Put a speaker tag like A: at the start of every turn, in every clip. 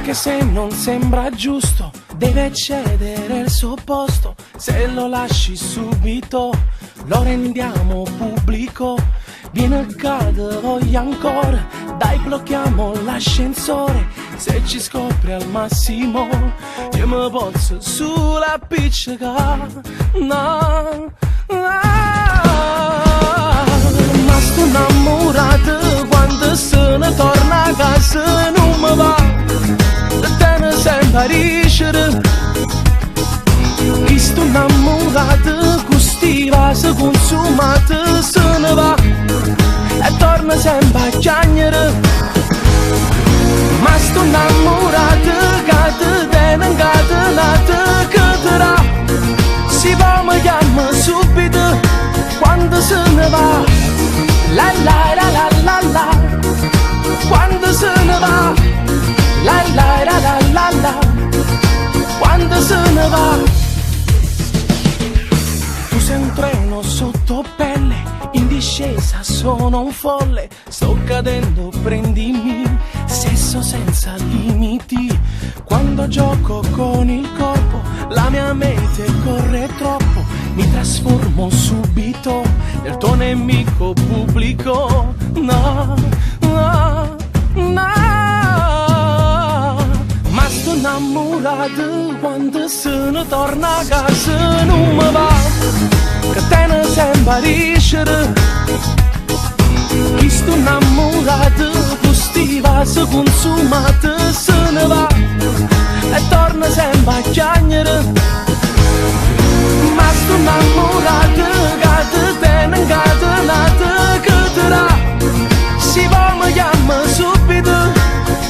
A: Anche se non sembra giusto, deve cedere il suo posto. Se lo lasci subito, lo rendiamo pubblico. Vieni a casa, voglio ancora, dai blocchiamo l'ascensore. Se ci scopri al massimo, io mi posso sulla appiccica. No, ma sto innamorato, quando se ne torna a casa non mi va, te ne sembra riscere. Chi sto innamorato, questi vasi consumati se ne va e torna sempre a chiagnere. Ma sto innamorato, che te tiene incatenato, che te dà. Si va, mi chiama subito quando se ne va. La la la la la la, quando se ne va. La la la la la la, quando se ne va. Tu sei un treno sotto pelle, in discesa sono un folle. Sto cadendo, prendimi, sesso senza limiti. Quando gioco con il corpo, la mia mente corre troppo. Mi trasformo subito nel tuo nemico pubblico. No, no, no. Ma sto innamorato, quando se ne torna a casa non mi va, che te ne sembra riscere. Chi sto innamorato, questi vasi consumati se ne va e torna sempre a chiagnere. Ma sto innamorato, che te tiene incatenato, che te dà. Si va, mi chiama subito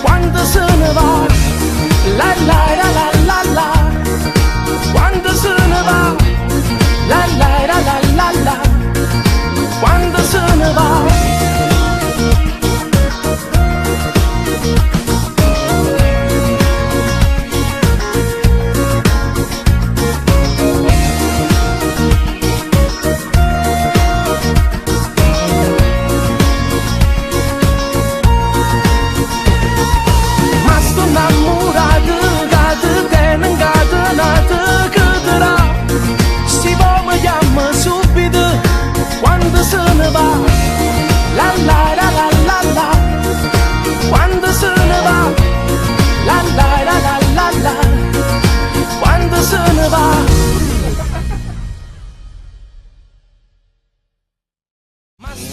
A: quando se ne va. La la la la la la, quando se ne va. La la la la la la, quando se ne va.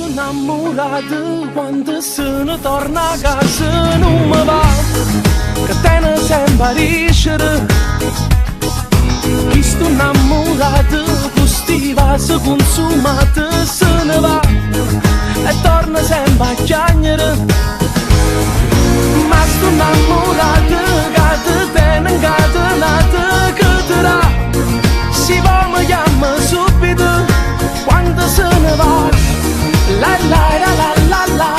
A: Innamorato, quando se ne torna a casa non mi va, che te ne sembra riscere. Chi sto innamorato, questi vasi consumati se ne va e torna sempre a chiagnere. Ma sto innamorato, che te tiene incatenato, che te dà. Si va, mi chiama subito quando se ne va. La la la la la la,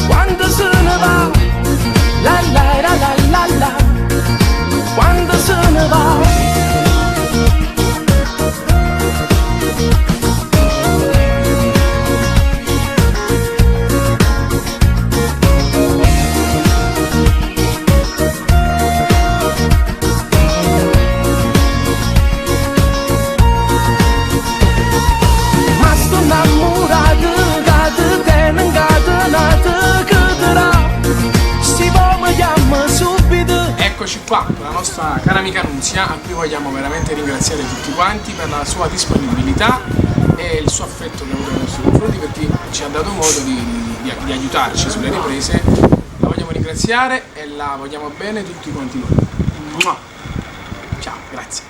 A: quando se ne va. La la la la la la, quando se ne va.
B: Eccoci qua con la nostra cara amica Nunzia, a cui vogliamo veramente ringraziare tutti quanti per la sua disponibilità e il suo affetto che ha avuto nei nostri confronti, perché ci ha dato modo di aiutarci sulle riprese. La vogliamo ringraziare e la vogliamo bene tutti quanti noi. Ciao, grazie.